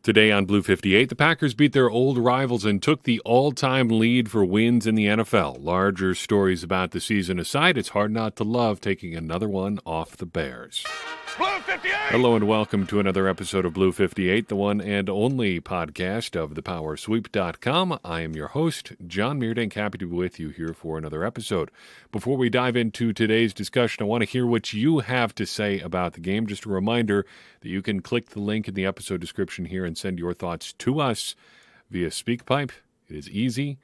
Today on Blue 58, the Packers beat their old rivals and took the all-time lead for wins in the NFL. Larger stories about the season aside, it's hard not to love taking another one off the Bears. Blue 58! Hello and welcome to another episode of Blue 58, the one and only podcast of thepowersweep.com. I am your host, John Meerdink, happy to be with you here for another episode. Before we dive into today's discussion, I want to hear what you have to say about the game. Just a reminder that you can click the link in the episode description here and send your thoughts to us via SpeakPipe. It is easy,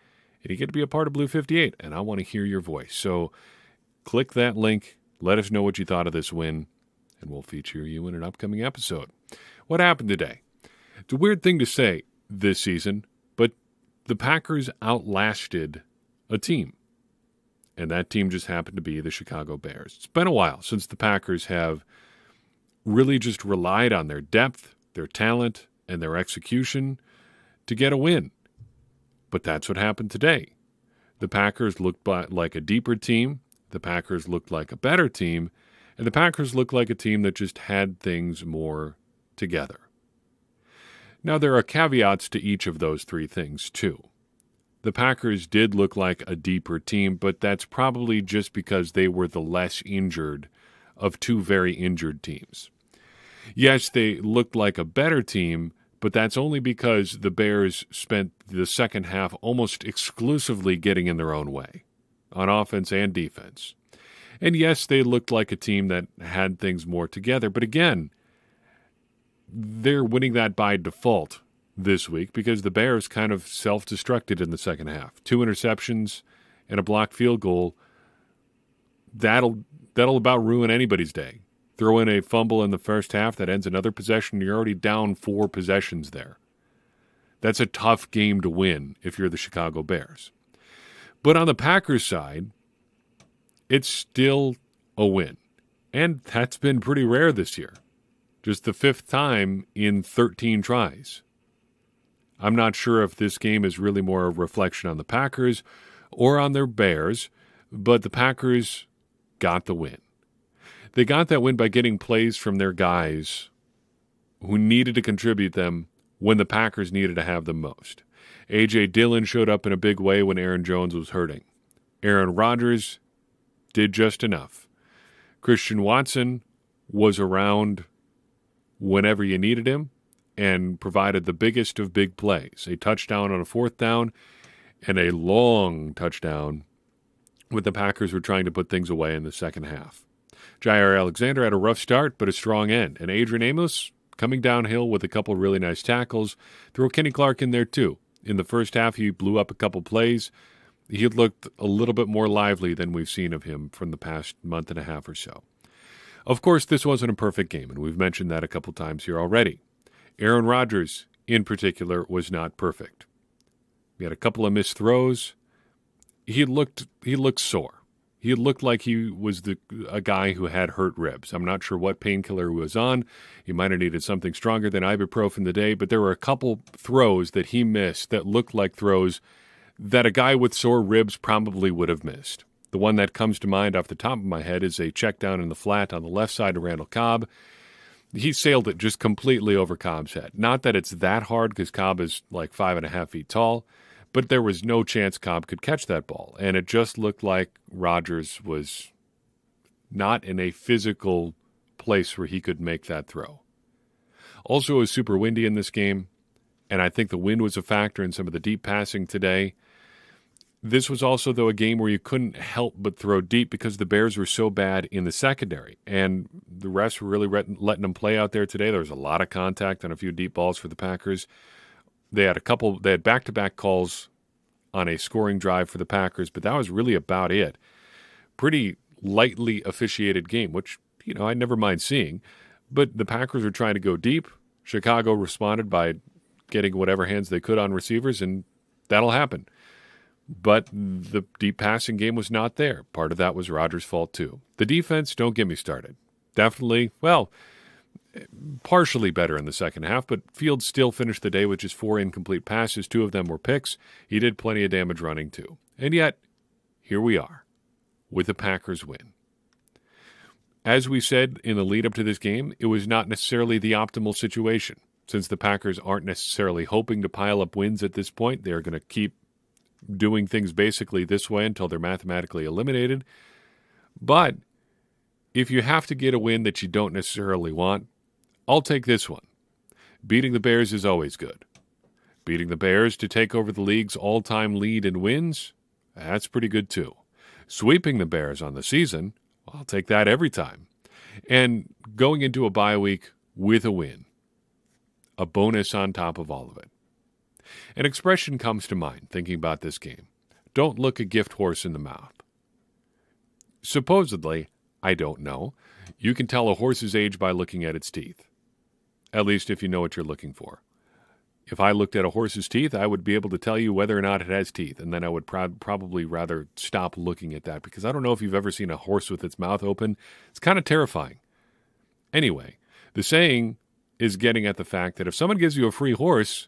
and you get to be a part of Blue 58, and I want to hear your voice. So click that link, let us know what you thought of this win, and we'll feature you in an upcoming episode. What happened today? It's a weird thing to say this season, but the Packers outlasted a team, and that team just happened to be the Chicago Bears. It's been a while since the Packers have really just relied on their depth, their talent, and their execution to get a win. But that's what happened today. The Packers looked like a deeper team. The Packers looked like a better team. And the Packers looked like a team that just had things more together. Now, there are caveats to each of those three things, too. The Packers did look like a deeper team, but that's probably just because they were the less injured of two very injured teams. Yes, they looked like a better team, but that's only because the Bears spent the second half almost exclusively getting in their own way, on offense and defense. And yes, they looked like a team that had things more together. But again, they're winning that by default this week because the Bears kind of self-destructed in the second half. 2 interceptions and a blocked field goal. That'll about ruin anybody's day. Throw in a fumble in the first half that ends another possession. You're already down 4 possessions there. That's a tough game to win if you're the Chicago Bears. But on the Packers side, it's still a win. And that's been pretty rare this year. Just the 5th time in 13 tries. I'm not sure if this game is really more a reflection on the Packers or on their Bears, but the Packers got the win. They got that win by getting plays from their guys who needed to contribute them when the Packers needed to have them most. A.J. Dillon showed up in a big way when Aaron Jones was hurting. Aaron Rodgers did just enough. Christian Watson was around whenever you needed him and provided the biggest of big plays. A touchdown on a 4th down and a long touchdown when the Packers were trying to put things away in the second half. Jaire Alexander had a rough start, but a strong end. And Adrian Amos coming downhill with a couple really nice tackles. Throw Kenny Clark in there too. In the first half, he blew up a couple plays. He looked a little bit more lively than we've seen of him from the past month and a half or so. Of course, this wasn't a perfect game, and we've mentioned that a couple times here already. Aaron Rodgers, in particular, was not perfect. He had a couple of missed throws. He looked sore. He looked like he was a guy who had hurt ribs. I'm not sure what painkiller he was on. He might have needed something stronger than ibuprofen today, but there were a couple throws that he missed that looked like throws that a guy with sore ribs probably would have missed. The one that comes to mind off the top of my head is a check down in the flat on the left side of Randall Cobb. He sailed it just completely over Cobb's head. Not that it's that hard because Cobb is like 5.5 feet tall, but there was no chance Cobb could catch that ball. And it just looked like Rodgers was not in a physical place where he could make that throw. Also, it was super windy in this game, and I think the wind was a factor in some of the deep passing today. This was also, though, a game where you couldn't help but throw deep because the Bears were so bad in the secondary. And the refs were really letting them play out there today. There was a lot of contact on a few deep balls for the Packers. They had back-to-back calls on a scoring drive for the Packers, but that was really about it. Pretty lightly officiated game, which, I never mind seeing. But the Packers were trying to go deep. Chicago responded by getting whatever hands they could on receivers, and that'll happen. But the deep passing game was not there. Part of that was Rodgers' fault, too. The defense, don't get me started. Definitely, partially better in the second half, but Fields still finished the day with just 4 incomplete passes. 2 of them were picks. He did plenty of damage running, too. And yet, here we are with the Packers win. As we said in the lead-up to this game, it was not necessarily the optimal situation. since the Packers aren't necessarily hoping to pile up wins at this point. They're going to keep doing things basically this way until they're mathematically eliminated. But if you have to get a win that you don't necessarily want, I'll take this one. Beating the Bears is always good. Beating the Bears to take over the league's all-time lead in wins, that's pretty good too. Sweeping the Bears on the season, I'll take that every time. And going into a bye week with a win, a bonus on top of all of it. An expression comes to mind thinking about this game. Don't look a gift horse in the mouth. Supposedly, I don't know, you can tell a horse's age by looking at its teeth. At least if you know what you're looking for. If I looked at a horse's teeth, I would be able to tell you whether or not it has teeth, and then I would probably rather stop looking at that, because I don't know if you've ever seen a horse with its mouth open. It's kind of terrifying. Anyway, the saying is getting at the fact that if someone gives you a free horse,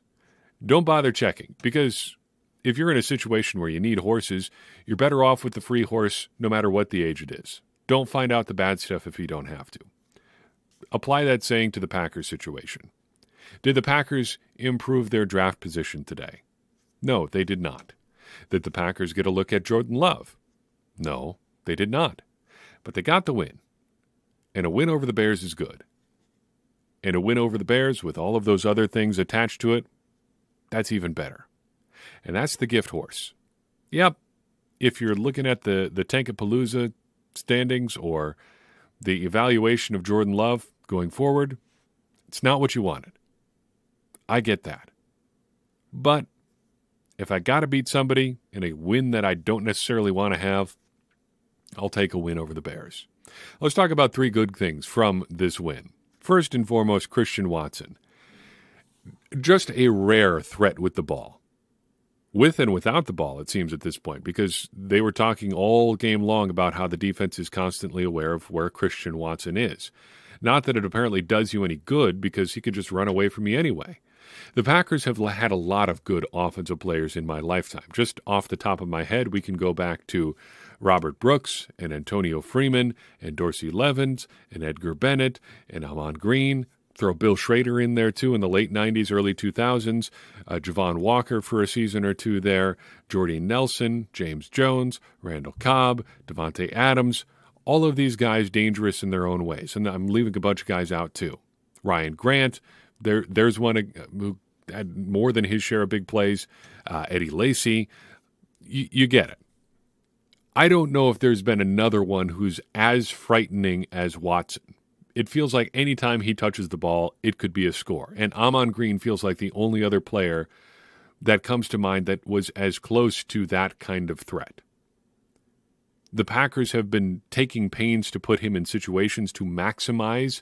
don't bother checking, because if you're in a situation where you need horses, you're better off with the free horse no matter what the age it is. Don't find out the bad stuff if you don't have to. Apply that saying to the Packers situation. Did the Packers improve their draft position today? No, they did not. Did the Packers get a look at Jordan Love? No, they did not. But they got the win. And a win over the Bears is good. And a win over the Bears with all of those other things attached to it, that's even better. And that's the gift horse. Yep, if you're looking at the Tankapalooza standings or the evaluation of Jordan Love going forward, it's not what you wanted. I get that. But if I got to beat somebody in a win that I don't necessarily want to have, I'll take a win over the Bears. Let's talk about 3 good things from this win. First and foremost, Christian Watson. Just a rare threat with the ball. With and without the ball, it seems at this point, because they were talking all game long about how the defense is constantly aware of where Christian Watson is. Not that it apparently does you any good, because he could just run away from you anyway. The Packers have had a lot of good offensive players in my lifetime. Just off the top of my head, we can go back to Robert Brooks and Antonio Freeman and Dorsey Levens and Edgar Bennett and Ahman Green. Throw Bill Schrader in there, too, in the late 90s, early 2000s. Javon Walker for a season or two there. Jordy Nelson, James Jones, Randall Cobb, Devontae Adams. All of these guys dangerous in their own ways. And I'm leaving a bunch of guys out, too. Ryan Grant. There's one who had more than his share of big plays. Eddie Lacy. You get it. I don't know if there's been another one who's as frightening as Watson. It feels like any time he touches the ball, it could be a score. And Ahman Green feels like the only other player that comes to mind that was as close to that kind of threat. The Packers have been taking pains to put him in situations to maximize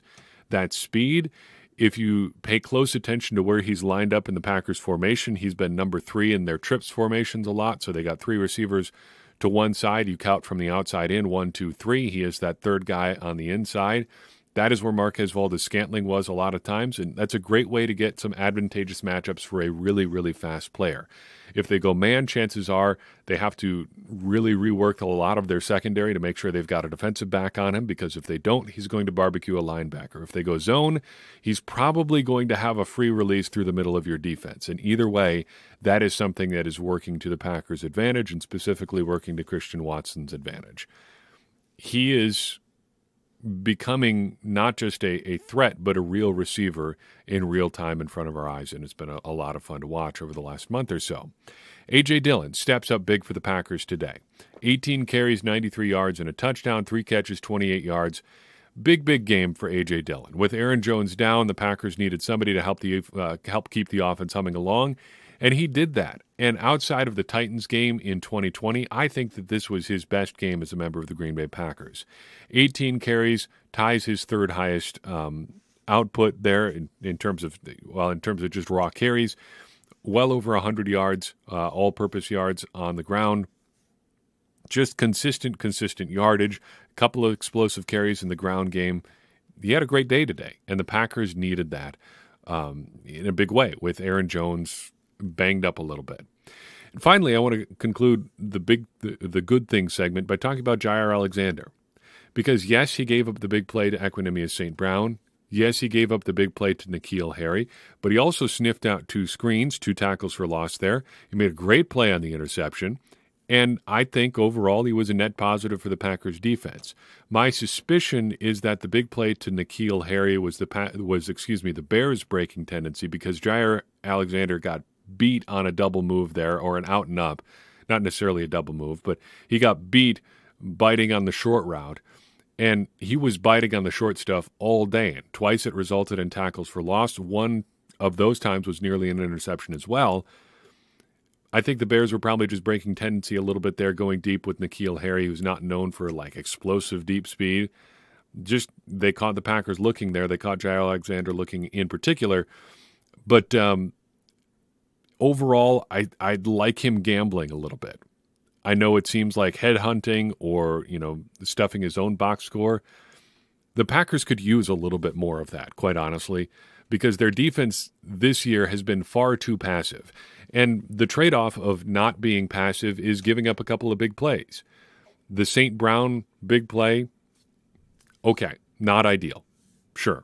that speed. If you pay close attention to where he's lined up in the Packers formation, he's been number 3 in their trips formations a lot. So they got 3 receivers to one side. You count from the outside in, 1, 2, 3. He is that third guy on the inside. That is where Marquez Valdes-Scantling was a lot of times, and that's a great way to get some advantageous matchups for a really, really fast player. If they go man, chances are they have to really rework a lot of their secondary to make sure they've got a defensive back on him, because if they don't, he's going to barbecue a linebacker. If they go zone, he's probably going to have a free release through the middle of your defense. And either way, that is something that is working to the Packers' advantage and specifically working to Christian Watson's advantage. He is becoming not just a threat, but a real receiver in real time in front of our eyes, and it's been a lot of fun to watch over the last month or so. A.J. Dillon steps up big for the Packers today. 18 carries, 93 yards, and a touchdown, 3 catches, 28 yards. Big game for A.J. Dillon. With Aaron Jones down, the Packers needed somebody to help keep the offense humming along, and he did that. And outside of the Titans game in 2020, I think that this was his best game as a member of the Green Bay Packers. 18 carries, ties his third highest output there in terms of just raw carries. Well over 100 yards, all-purpose yards on the ground. Just consistent yardage. A couple of explosive carries in the ground game. He had a great day today, and the Packers needed that in a big way with Aaron Jones banged up a little bit. And finally, I want to conclude the good things segment by talking about Jaire Alexander. Because yes, he gave up the big play to Equanimeous St. Brown. Yes, he gave up the big play to N'Keal Harry, but he also sniffed out 2 screens, 2 tackles for loss there. He made a great play on the interception. And I think overall he was a net positive for the Packers defense. My suspicion is that the big play to N'Keal Harry was the Bears' breaking tendency, because Jaire Alexander got beat on a double move there, or an out and up. Not necessarily a double move, but he got beat biting on the short route. And he was biting on the short stuff all day. And twice it resulted in tackles for loss. One of those times was nearly an interception as well. I think the Bears were probably just breaking tendency a little bit there, going deep with N'Keal Harry, who's not known for like explosive deep speed. Just they caught the Packers looking there. They caught Jaire Alexander looking in particular. But overall, I'd like him gambling a little bit. I know it seems like headhunting or, stuffing his own box score. The Packers could use a little bit more of that, quite honestly, because their defense this year has been far too passive. And the trade-off of not being passive is giving up a couple of big plays. The St. Brown big play, okay, not ideal, sure.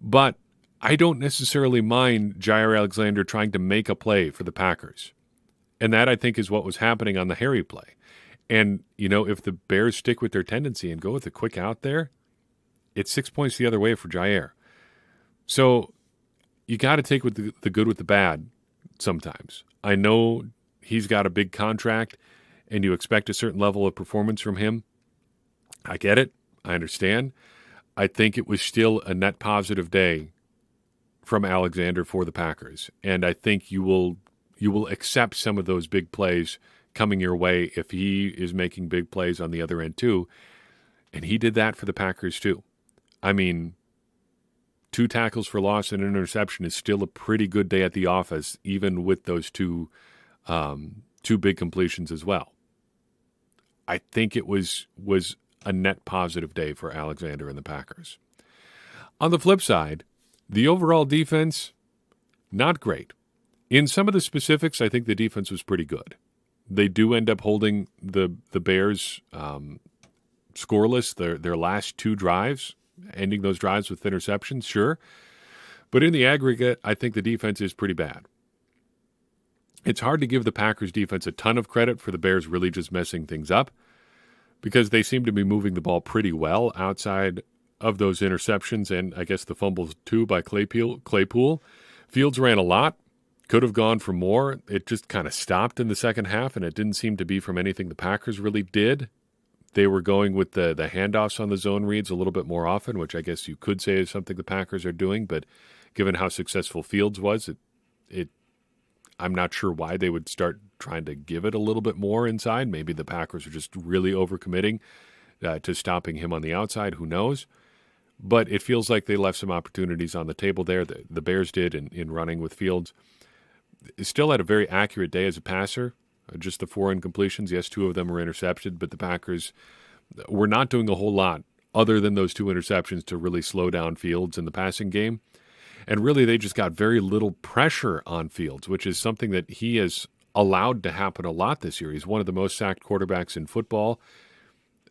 But I don't necessarily mind Jaire Alexander trying to make a play for the Packers. And that, I think, is what was happening on the Harry play. And, if the Bears stick with their tendency and go with a quick out there, it's 6 points the other way for Jaire. So you got to take with the good with the bad sometimes. I know he's got a big contract and you expect a certain level of performance from him. I get it. I understand. I think it was still a net positive day from Alexander for the Packers. And I think you will accept some of those big plays coming your way if he is making big plays on the other end too. And he did that for the Packers too. I mean, 2 tackles for loss and an interception is still a pretty good day at the office, even with those two big completions as well. I think it was a net positive day for Alexander and the Packers. On the flip side, the overall defense, not great. In some of the specifics, I think the defense was pretty good. They do end up holding the Bears scoreless their last 2 drives, ending those drives with interceptions, sure. But in the aggregate, I think the defense is pretty bad. It's hard to give the Packers defense a ton of credit for the Bears really just messing things up, because they seem to be moving the ball pretty well outside of those interceptions and I guess the fumbles too by Claypool. Fields ran a lot, could have gone for more. It just kind of stopped in the second half, and it didn't seem to be from anything the Packers really did. They were going with the handoffs on the zone reads a little bit more often, which I guess you could say is something the Packers are doing. But given how successful Fields was, I'm not sure why they would start trying to give it a little bit more inside. Maybe the Packers are just really overcommitting to stopping him on the outside. Who knows? But it feels like they left some opportunities on the table there. The Bears did in running with Fields. Still had a very accurate day as a passer. Just the 4 incompletions. Yes, 2 of them were intercepted, but the Packers were not doing a whole lot other than those 2 interceptions to really slow down Fields in the passing game. And really, they just got very little pressure on Fields, which is something that he has allowed to happen a lot this year. He's one of the most sacked quarterbacks in football.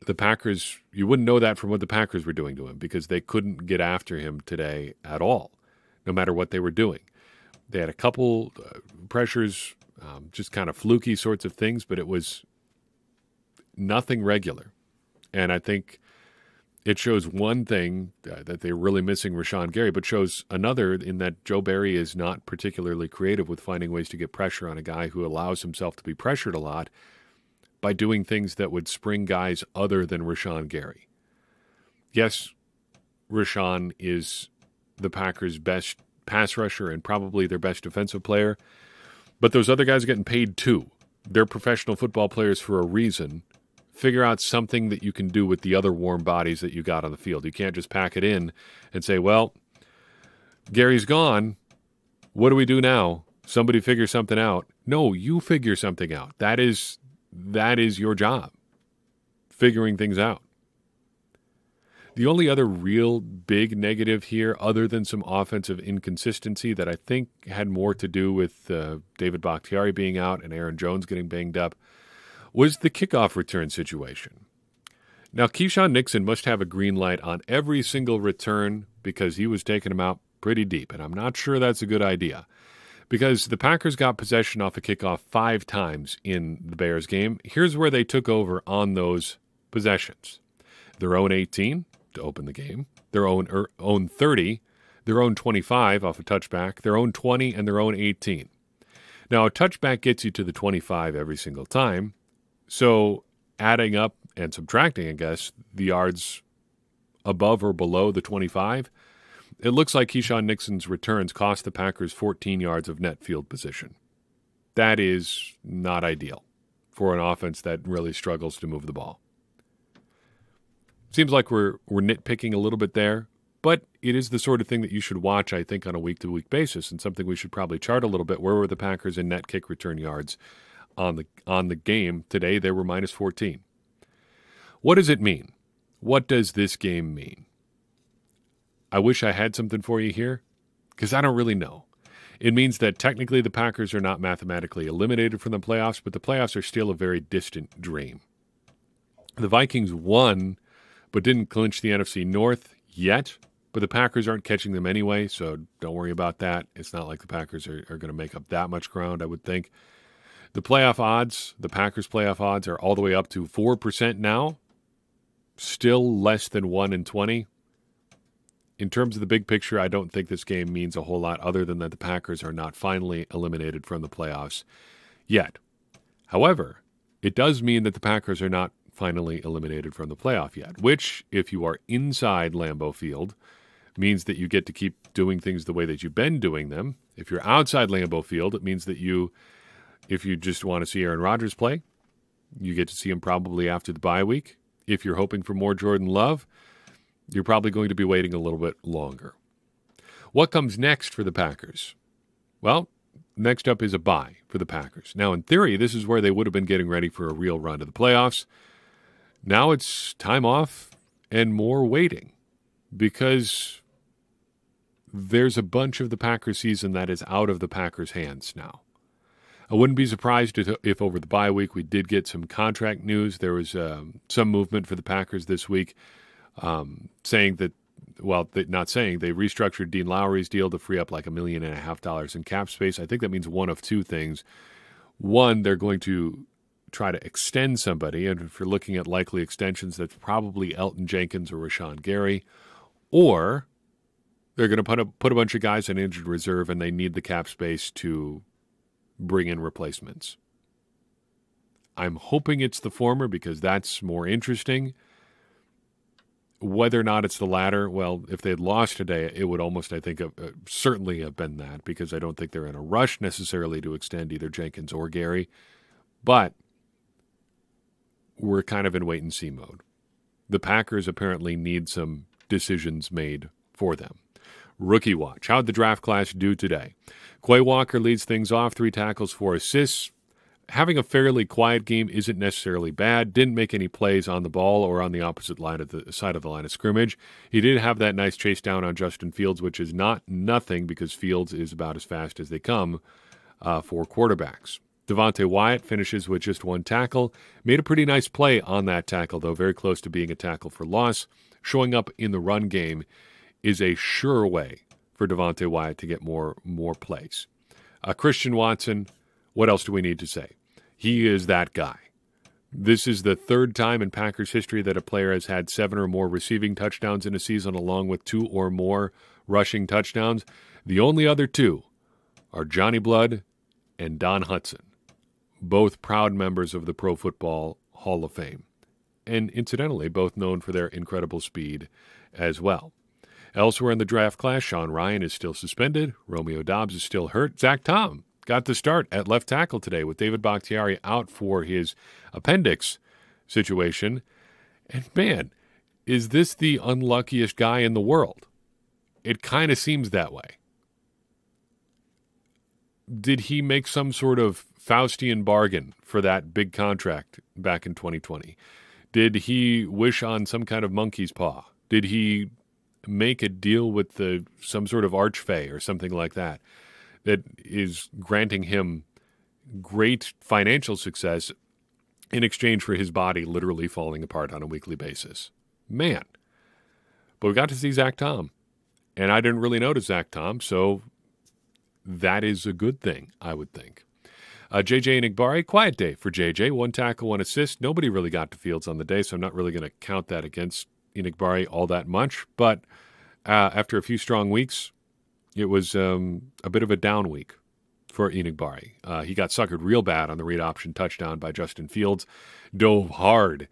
The Packers, you wouldn't know that from what the Packers were doing to him, because they couldn't get after him today at all, no matter what they were doing. They had a couple pressures, just kind of fluky sorts of things, but it was nothing regular. And I think it shows one thing, that they're really missing Rashawn Gary, but shows another in that Joe Barry is not particularly creative with finding ways to get pressure on a guy who allows himself to be pressured a lot by doing things that would spring guys other than Rashawn Gary. Yes, Rashawn is the Packers' best pass rusher and probably their best defensive player, but those other guys are getting paid too. They're professional football players for a reason. Figure out something that you can do with the other warm bodies that you got on the field. You can't just pack it in and say, well, Gary's gone. What do we do now? Somebody figure something out. No, you figure something out. That is your job, figuring things out. The only other real big negative here, other than some offensive inconsistency that I think had more to do with David Bakhtiari being out and Aaron Jones getting banged up, was the kickoff return situation. Now, Keyshawn Nixon must have a green light on every single return because he was taking them out pretty deep, and I'm not sure that's a good idea because the Packers got possession off a kickoff 5 times in the Bears game. Here's where they took over on those possessions. Their own 18 to open the game, their own 30, their own 25 off a touchback, their own 20, and their own 18. Now, a touchback gets you to the 25 every single time, so adding up and subtracting, I guess, the yards above or below the 25, it looks like Keyshawn Nixon's returns cost the Packers 14 yards of net field position. That is not ideal for an offense that really struggles to move the ball. Seems like we're nitpicking a little bit there, but it is the sort of thing that you should watch, I think, on a week-to-week basis, and something we should probably chart a little bit. Where were the Packers in net kick return yards on the game today? They were minus 14. What does it mean? What does this game mean? I wish I had something for you here, because I don't really know. It means that technically the Packers are not mathematically eliminated from the playoffs, but the playoffs are still a very distant dream. The Vikings won, but didn't clinch the NFC North yet, but the Packers aren't catching them anyway, so don't worry about that. It's not like the Packers are going to make up that much ground, I would think. The playoff odds, the Packers' playoff odds, are all the way up to 4% now, still less than 1 in 20. In terms of the big picture, I don't think this game means a whole lot other than that the Packers are not finally eliminated from the playoffs yet. However, it does mean that the Packers are not finally eliminated from the playoff yet, which, if you are inside Lambeau Field, means that you get to keep doing things the way that you've been doing them. If you're outside Lambeau Field, it means that if you just want to see Aaron Rodgers play, you get to see him probably after the bye week. If you're hoping for more Jordan Love, you're probably going to be waiting a little bit longer. What comes next for the Packers? Well, next up is a bye for the Packers. Now, in theory, this is where they would have been getting ready for a real run to the playoffs. Now it's time off and more waiting because there's a bunch of the Packers season that is out of the Packers' hands now. I wouldn't be surprised if over the bye week we did get some contract news. There was some movement for the Packers this week saying that, they restructured Dean Lowry's deal to free up like $1.5 million in cap space. I think that means one of two things. One, they're going to try to extend somebody, and if you're looking at likely extensions, that's probably Elton Jenkins or Rashawn Gary, or they're going to put a bunch of guys in injured reserve, and they need the cap space to bring in replacements. I'm hoping it's the former because that's more interesting. Whether or not it's the latter, well, if they had lost today, it would almost, I think, certainly have been that, because I don't think they're in a rush necessarily to extend either Jenkins or Gary. But we're kind of in wait-and-see mode. The Packers apparently need some decisions made for them. Rookie watch. How'd the draft class do today? Quay Walker leads things off, 3 tackles, 4 assists. Having a fairly quiet game isn't necessarily bad. Didn't make any plays on the ball or on the opposite side of the line of scrimmage. He did have that nice chase down on Justin Fields, which is not nothing because Fields is about as fast as they come for quarterbacks. Devontae Wyatt finishes with just 1 tackle. Made a pretty nice play on that tackle, though very close to being a tackle for loss. Showing up in the run game is a sure way for Devontae Wyatt to get more plays. Christian Watson, what else do we need to say? He is that guy. This is the 3rd time in Packers history that a player has had 7 or more receiving touchdowns in a season, along with 2 or more rushing touchdowns. The only other 2 are Johnny Blood and Don Hutson, both proud members of the Pro Football Hall of Fame, and incidentally, both known for their incredible speed as well. Elsewhere in the draft class, Sean Ryan is still suspended. Romeo Doubs is still hurt. Zach Tom got the start at left tackle today with David Bakhtiari out for his appendix situation. And man, is this the unluckiest guy in the world? It kind of seems that way. Did he make some sort of Faustian bargain for that big contract back in 2020? Did he wish on some kind of monkey's paw? Did he make a deal with some sort of archfey or something like that is granting him great financial success in exchange for his body literally falling apart on a weekly basis? Man. But we got to see Zach Tom. And I didn't really notice Zach Tom, so that is a good thing, I would think. JJ Enagbare, quiet day for JJ. 1 tackle, 1 assist. Nobody really got to Fields on the day, so I'm not really going to count that against Enagbare all that much. But after a few strong weeks, it was a bit of a down week for Enagbare. He got suckered real bad on the read option touchdown by Justin Fields. Dove hard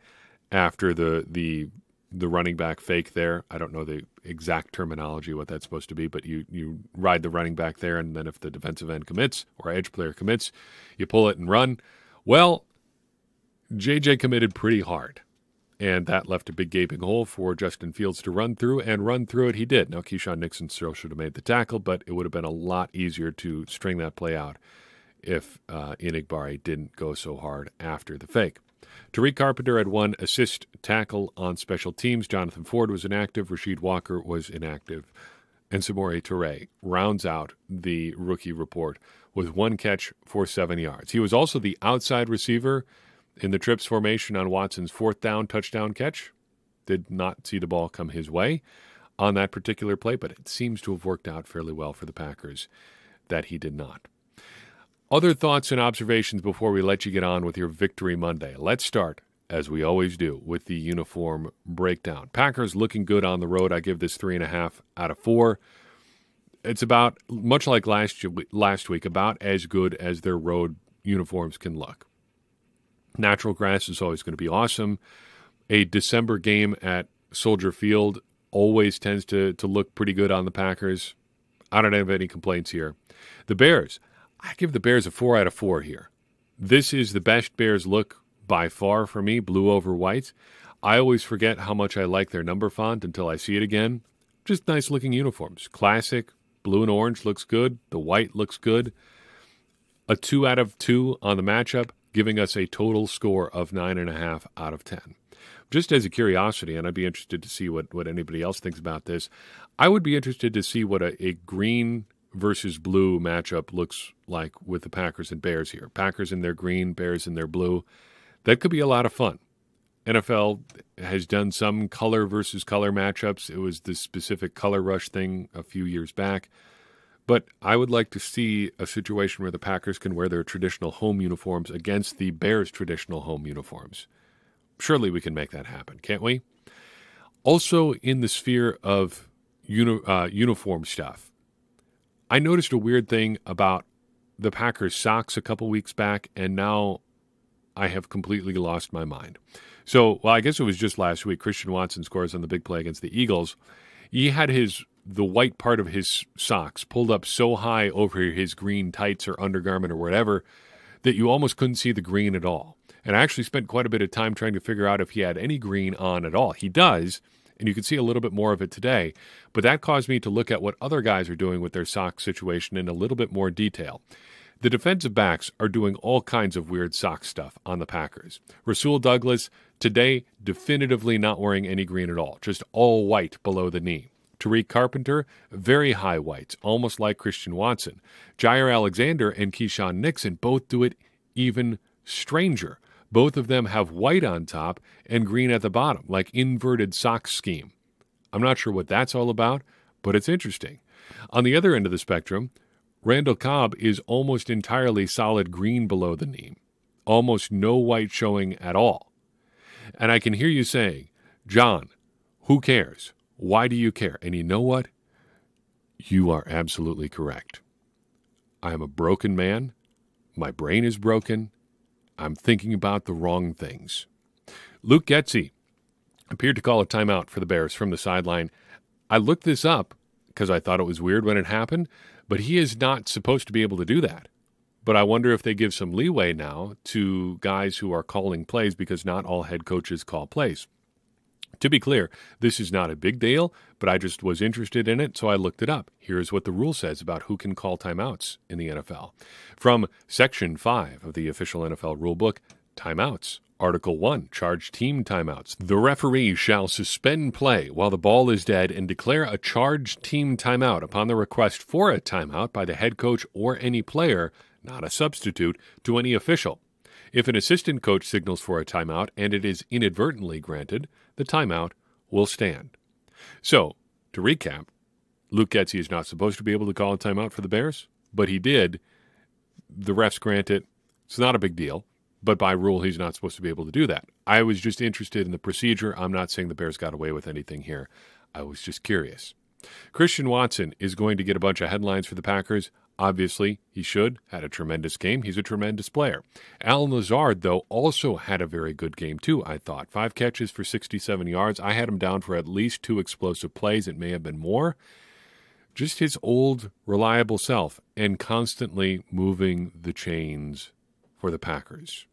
after the running back fake there. I don't know the exact terminology, what that's supposed to be, but you ride the running back there, and then if the defensive end commits or edge player commits, you pull it and run. Well, JJ committed pretty hard, and that left a big gaping hole for Justin Fields to run through, and run through it he did. Now, Keyshawn Nixon still should have made the tackle, but it would have been a lot easier to string that play out if Enagbare didn't go so hard after the fake. Tariq Carpenter had 1 assist tackle on special teams. Jonathan Ford was inactive. Rasheed Walker was inactive. And Samori Toure rounds out the rookie report with 1 catch for 7 yards. He was also the outside receiver in the trips formation on Watson's 4th down touchdown catch. Did not see the ball come his way on that particular play, but it seems to have worked out fairly well for the Packers that he did not. Other thoughts and observations before we let you get on with your Victory Monday. Let's start, as we always do, with the uniform breakdown. Packers looking good on the road. I give this 3.5 out of 4. It's about, much like last week, about as good as their road uniforms can look. Natural grass is always going to be awesome. A December game at Soldier Field always tends to look pretty good on the Packers. I don't have any complaints here. The Bears. I give the Bears a 4 out of 4 here. This is the best Bears look by far for me, blue over white. I always forget how much I like their number font until I see it again. Just nice-looking uniforms. Classic. Blue and orange looks good. The white looks good. A 2 out of 2 on the matchup, giving us a total score of 9.5 out of 10. Just as a curiosity, and I'd be interested to see what anybody else thinks about this, I would be interested to see what a green versus blue matchup looks like with the Packers and Bears here. Packers in their green, Bears in their blue. That could be a lot of fun. NFL has done some color versus color matchups. It was the specific color rush thing a few years back. But I would like to see a situation where the Packers can wear their traditional home uniforms against the Bears' traditional home uniforms. Surely we can make that happen, can't we? Also, in the sphere of uniform stuff, I noticed a weird thing about the Packers' socks a couple weeks back, and now I have completely lost my mind. So, I guess it was just last week. Christian Watson scores on the big play against the Eagles. He had the white part of his socks pulled up so high over his green tights or undergarment or whatever that you almost couldn't see the green at all. And I actually spent quite a bit of time trying to figure out if he had any green on at all. He does, and you can see a little bit more of it today. But that caused me to look at what other guys are doing with their sock situation in a little bit more detail. The defensive backs are doing all kinds of weird sock stuff on the Packers. Rasul Douglas, today, definitively not wearing any green at all, just all white below the knee. Tariq Carpenter, very high whites, almost like Christian Watson. Jair Alexander and Keyshawn Nixon both do it even stranger. Both of them have white on top and green at the bottom, like inverted sock scheme. I'm not sure what that's all about, but it's interesting. On the other end of the spectrum, Randall Cobb is almost entirely solid green below the knee. Almost no white showing at all. And I can hear you saying, John, who cares? Why do you care? And you know what? You are absolutely correct. I am a broken man. My brain is broken. I'm thinking about the wrong things. Luke Getsy appeared to call a timeout for the Bears from the sideline. I looked this up because I thought it was weird when it happened, but he is not supposed to be able to do that. But I wonder if they give some leeway now to guys who are calling plays because not all head coaches call plays. To be clear, this is not a big deal, but I just was interested in it, so I looked it up. Here's what the rule says about who can call timeouts in the NFL. From Section 5 of the official NFL rulebook, timeouts. Article 1, charged team timeouts. The referee shall suspend play while the ball is dead and declare a charged team timeout upon the request for a timeout by the head coach or any player, not a substitute, to any official. If an assistant coach signals for a timeout and it is inadvertently granted, the timeout will stand. So, to recap, Luke Getsy is not supposed to be able to call a timeout for the Bears, but he did. The refs grant it. It's not a big deal, but by rule, he's not supposed to be able to do that. I was just interested in the procedure. I'm not saying the Bears got away with anything here. I was just curious. Christian Watson is going to get a bunch of headlines for the Packers. Obviously, he should. Had a tremendous game. He's a tremendous player. Allen Lazard, though, also had a very good game, too, I thought. 5 catches for 67 yards. I had him down for at least 2 explosive plays. It may have been more. Just his old, reliable self and constantly moving the chains for the Packers.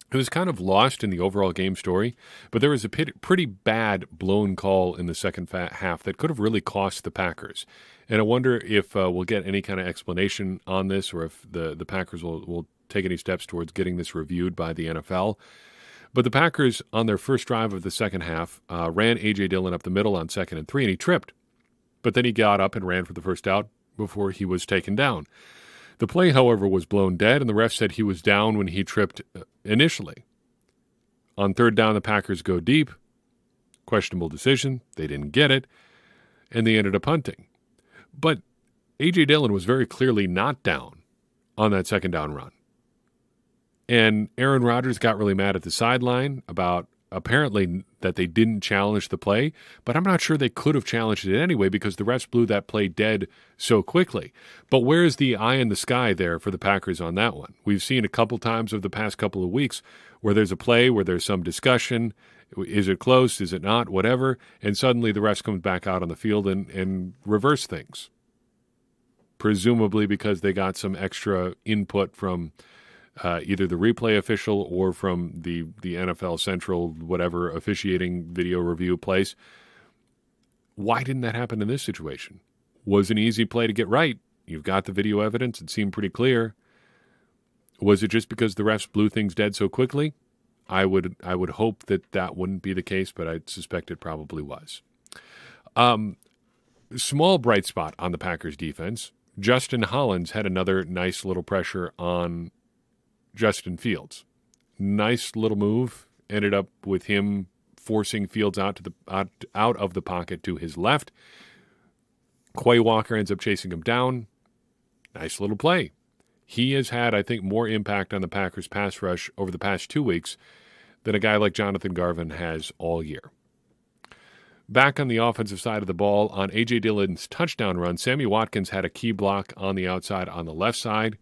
It was kind of lost in the overall game story, but there was a pretty bad blown call in the second half that could have really cost the Packers. And I wonder if we'll get any kind of explanation on this, or if the Packers will take any steps towards getting this reviewed by the NFL. But the Packers, on their first drive of the second half, ran A.J. Dillon up the middle on 2nd and 3, and he tripped. But then he got up and ran for the first out before he was taken down. The play, however, was blown dead, and the ref said he was down when he tripped initially. On 3rd down, the Packers go deep. Questionable decision. They didn't get it, and they ended up punting. But A.J. Dillon was very clearly not down on that 2nd down run. And Aaron Rodgers got really mad at the sideline about apparently that they didn't challenge the play, but I'm not sure they could have challenged it anyway because the refs blew that play dead so quickly. But where's the eye in the sky there for the Packers on that one? We've seen a couple times over the past couple of weeks where there's a play where there's some discussion. Is it close? Is it not? Whatever. And suddenly the refs come back out on the field and reverse things. Presumably because they got some extra input from either the replay official or from the NFL Central, whatever, officiating video review place. Why didn't that happen in this situation? Was an easy play to get right. You've got the video evidence. It seemed pretty clear. Was it just because the refs blew things dead so quickly? I would hope that wouldn't be the case, but I suspect it probably was. Small bright spot on the Packers defense. Justin Hollins had another nice little pressure on Justin Fields. Nice little move. Ended up with him forcing Fields out of the pocket to his left. Quay Walker ends up chasing him down. Nice little play. He has had, I think, more impact on the Packers pass rush over the past 2 weeks than a guy like Jonathan Garvin has all year. Back on the offensive side of the ball, on A.J. Dillon's touchdown run, Sammy Watkins had a key block on the outside on the left side.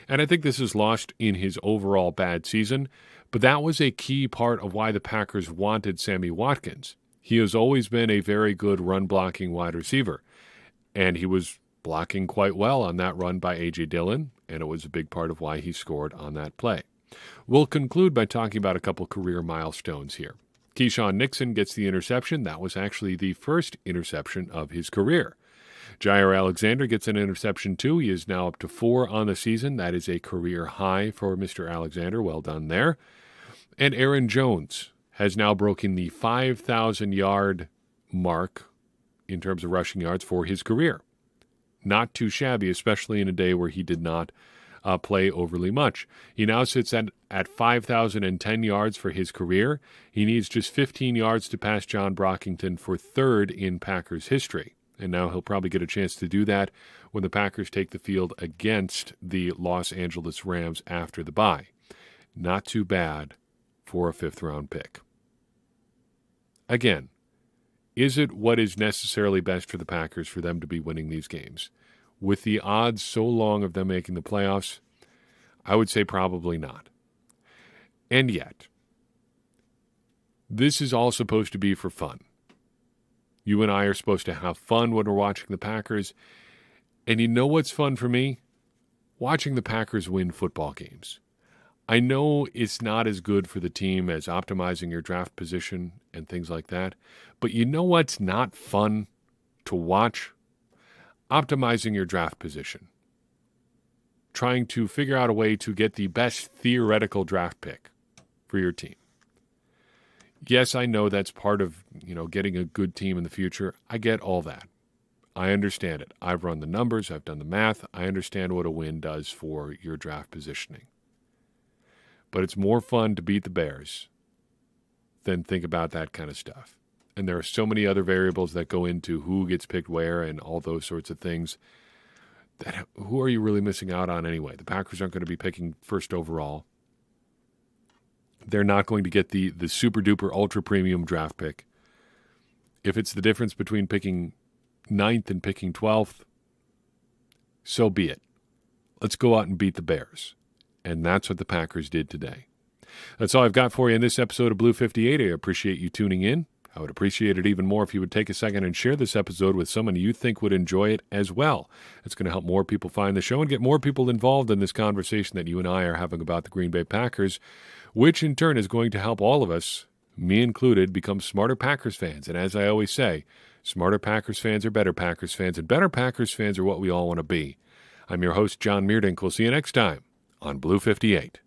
And I think this is lost in his overall bad season, but that was a key part of why the Packers wanted Sammy Watkins. He has always been a very good run-blocking wide receiver, and he was blocking quite well on that run by A.J. Dillon, and it was a big part of why he scored on that play. We'll conclude by talking about a couple career milestones here. Keyshawn Nixon gets the interception. That was actually the first interception of his career. Jair Alexander gets an interception too. He is now up to 4 on the season. That is a career high for Mr. Alexander. Well done there. And Aaron Jones has now broken the 5,000-yard mark in terms of rushing yards for his career. Not too shabby, especially in a day where he did not play overly much. He now sits at 5,010 yards for his career. He needs just 15 yards to pass John Brockington for 3rd in Packers history. And now he'll probably get a chance to do that when the Packers take the field against the Los Angeles Rams after the bye. Not too bad for a 5th-round pick. Again, is it what is necessarily best for the Packers for them to be winning these games? With the odds so long of them making the playoffs, I would say probably not. And yet, this is all supposed to be for fun. You and I are supposed to have fun when we're watching the Packers. And you know what's fun for me? Watching the Packers win football games. I know it's not as good for the team as optimizing your draft position and things like that. But you know what's not fun to watch? Optimizing your draft position. Trying to figure out a way to get the best theoretical draft pick for your team. Yes, I know that's part of, getting a good team in the future. I get all that. I understand it. I've run the numbers. I've done the math. I understand what a win does for your draft positioning. But it's more fun to beat the Bears than think about that kind of stuff. And there are so many other variables that go into who gets picked where and all those sorts of things. Who are you really missing out on anyway? The Packers aren't going to be picking first overall. They're not going to get the super-duper ultra-premium draft pick. If it's the difference between picking 9th and picking 12th, so be it. Let's go out and beat the Bears. And that's what the Packers did today. That's all I've got for you in this episode of Blue 58. I appreciate you tuning in. I would appreciate it even more if you would take a second and share this episode with someone you think would enjoy it as well. It's going to help more people find the show and get more people involved in this conversation that you and I are having about the Green Bay Packers, which in turn is going to help all of us, me included, become smarter Packers fans. And as I always say, smarter Packers fans are better Packers fans, and better Packers fans are what we all want to be. I'm your host, John Meerdink. We'll see you next time on Blue 58.